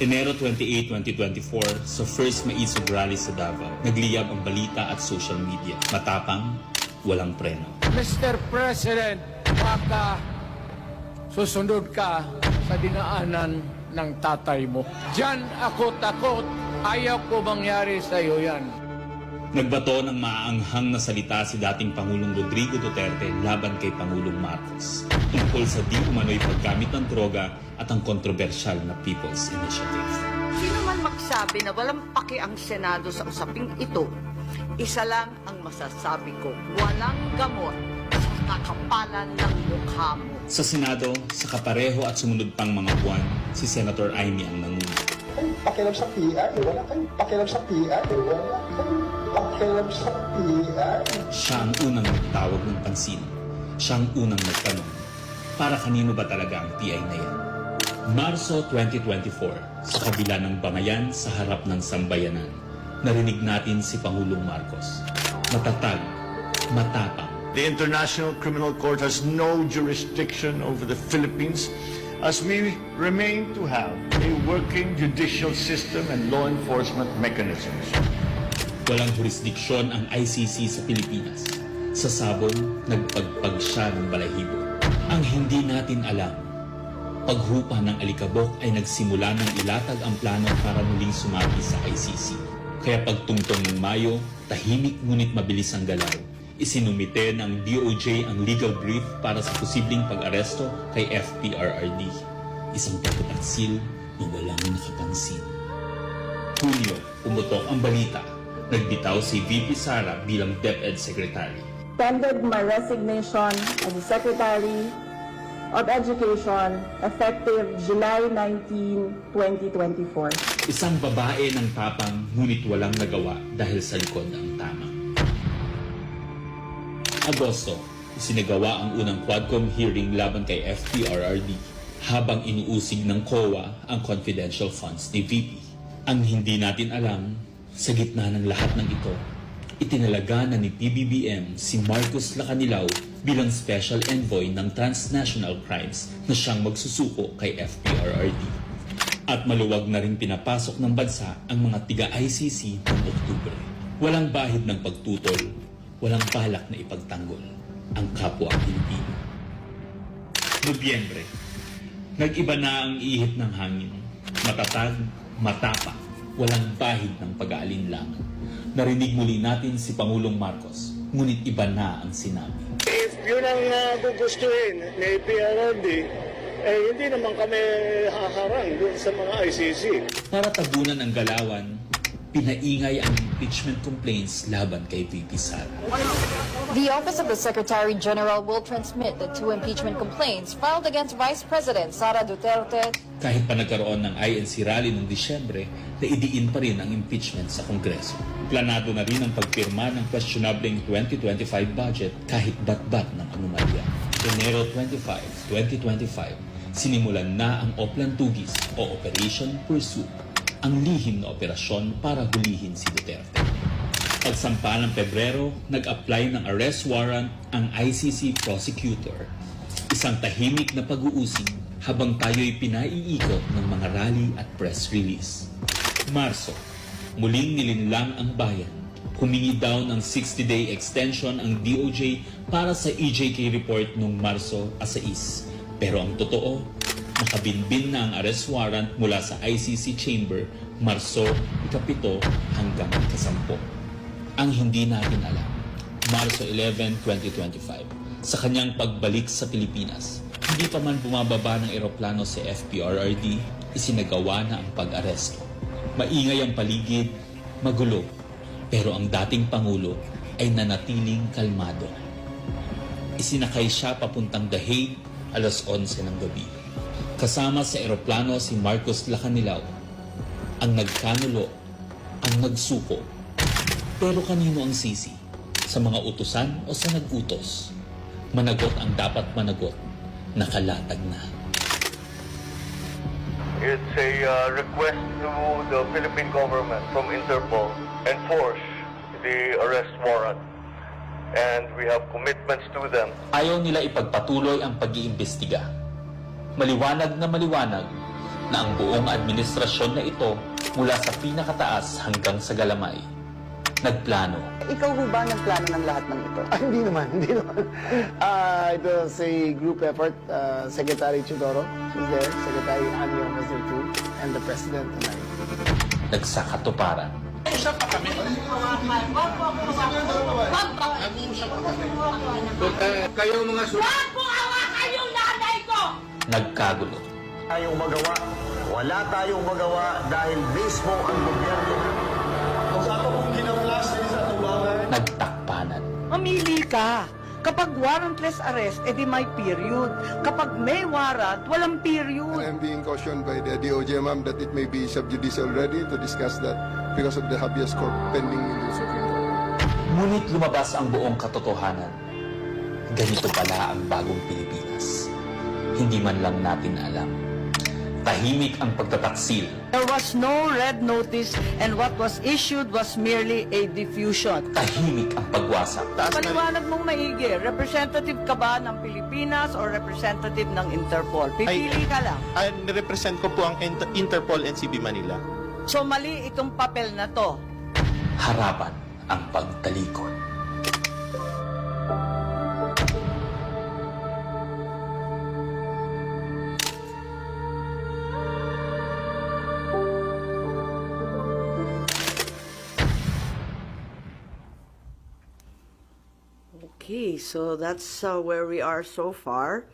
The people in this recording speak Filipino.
Enero 28, 2024, sa first Maisog Rally sa Davao, nagliyab ang balita at social media. Matapang, walang preno. Mr. President, baka susunod ka sa dinaanan ng tatay mo. Diyan ako takot. Ayaw ko mangyari sa iyo yan. Nagbato ng maaanghang na salita si dating Pangulong Rodrigo Duterte laban kay Pangulong Marcos tungkol sa di umano'y paggamit ng droga at ang kontrobersyal na People's Initiative. Sino man magsabi na walang paki ang Senado sa usaping ito, isa lang ang masasabi ko, walang gamot sa kakapalan ng mukha mo. Sa Senado, sa kapareho at sumunod pang mga buwan, si Senator Amy ang nanguna. Pakialam sa PR, wala kayong pakialam sa PR, wala kayong pakialam sa PR. Siya ang unang nagtawag ng pansin. Siya ang unang nagtanong, para kanino ba talaga ang PI na yan? Marso 2024, sa kabila ng bangayan sa harap ng sambayanan, narinig natin si Pangulong Marcos. Matatag, matapang. The International Criminal Court has no jurisdiction over the Philippines as we remain to have a working judicial system and law enforcement mechanisms. Walang jurisdiksyon ang ICC sa Pilipinas. Sa sabon, nagpagpag siya ng balahibo. Ang hindi natin alam, paghupa ng alikabok ay nagsimula ng ilatag ang plano para muling sumagi sa ICC. Kaya pagtungtong ng Mayo, tahimik ngunit mabilis ang galaw. Isinumite ng DOJ ang legal brief para sa posibleng pag-aresto kay FPRRD. Isang pagtataksil na walang nakapansin. Hunyo, pumutok ang balita. Nagbitaw si VP Sara bilang DepEd Secretary. Tendered my resignation as the Secretary of Education effective July 19, 2024. Isang babae ng tapang ngunit walang nagawa dahil sa likod ng tama. Agosto, isinagawa ang unang Quadcom hearing laban kay FPRRD habang inuusig ng COA ang confidential funds ni VP. Ang hindi natin alam, sa gitna ng lahat ng ito, itinalaga na ni PBBM si Marcos Lacanilao bilang Special Envoy ng Transnational Crimes na siyang magsusuko kay FPRRD. At maluwag na rin pinapasok ng bansa ang mga tiga-ICC noong Oktubre. Walang bahid ng pagtutol, walang balak na ipagtanggol ang kapwa Pilipino. Nobyembre, nag-iba na ang ihip ng hangin. Matatag, matapang, walang bahid ng pag-aalinlangan. Narinig muli natin si Pangulong Marcos, ngunit iba na ang sinabi. If yun ang gugustuhin ni PRRD, hindi naman kami haharang dun sa mga ICC. Para tabunan ang galawan, pinaingay ang impeachment complaints laban kay VP Sara. The Office of the Secretary General will transmit the two impeachment complaints filed against Vice President Sara Duterte. Kahit pa nagkaroon ng INC rally noong Disyembre, naidiin pa rin ang impeachment sa Kongreso. Planado na rin ang pagpirma ng questionableng 2025 budget kahit bat-bat ng anomalya. Enero 25, 2025, sinimulan na ang Oplan Tugis o Operation Pursuit, ang lihim na operasyon para hulihin si Duterte. Pagsampa ng Pebrero, nag-apply ng arrest warrant ang ICC prosecutor. Isang tahimik na pag-uusig habang tayo'y pinaiikot ng mga rally at press release. Marso, muling nilinlang ang bayan. Humingi daw ng 60-day extension ang DOJ para sa EJK report noong Marso 6. Pero ang totoo, nakabinbin na ang arrest warrant mula sa ICC chamber Marso 7 hanggang 10. Ang hindi natin alam, Marso 11, 2025, sa kanyang pagbalik sa Pilipinas, hindi pa man bumababa ng eroplano si FPRRD, isinagawa na ang pag-aresto. Maingay ang paligid, magulo, pero ang dating Pangulo ay nanatiling kalmado. Isinakay siya papuntang The Hague alas 11 ng gabi. Kasama sa eroplano si Marcos Lacanilao, ang nagkanulo, ang nagsuko. Pero kanino ang sisi? Sa mga utusan o sa nag-utos? Managot ang dapat managot, nakalatag na. It's a request to the Philippine government from Interpol enforce the arrest warrant. And we have commitments to them. Ayaw nila ipagpatuloy ang pag-iimbestiga. Maliwanag na maliwanag, na ang buong administrasyon na ito mula sa pinakataas hanggang sa galamay nagplano. Ikaw ho ba nagplano ng lahat ng ito? Hindi naman. It was a group effort. Secretary Chidoro was there, Secretary Anyo was there too, and the President and I. Nagsakatuparan. Kayo mga Nagkagulo. Tayong magawa. Wala tayong magawa dahil mismo ang gobyerno. Nagtakpanan. Mamili ka. Kapag warrantless arrest, edi may period. Kapag may warrant, walang period. I'm being cautioned by the DOJ, ma'am, that it may be sub judice already to discuss that because of the habeas corpus pending in the Supreme Court. Ngunit lumabas ang buong katotohanan. Ganito pala ang bagong Pilipinas. Hindi man lang natin alam. Tahimik ang pagtataksil. There was no red notice and what was issued was merely a diffusion. Tahimik ang pagwasak. Paliwanag mong maigi, representative ka ba ng Pilipinas or representative ng Interpol? Pipili ka lang. Represent ko po ang Interpol NCB Manila. So mali itong papel na to. Harapan ang pagtalikod. Okay, so that's where we are so far.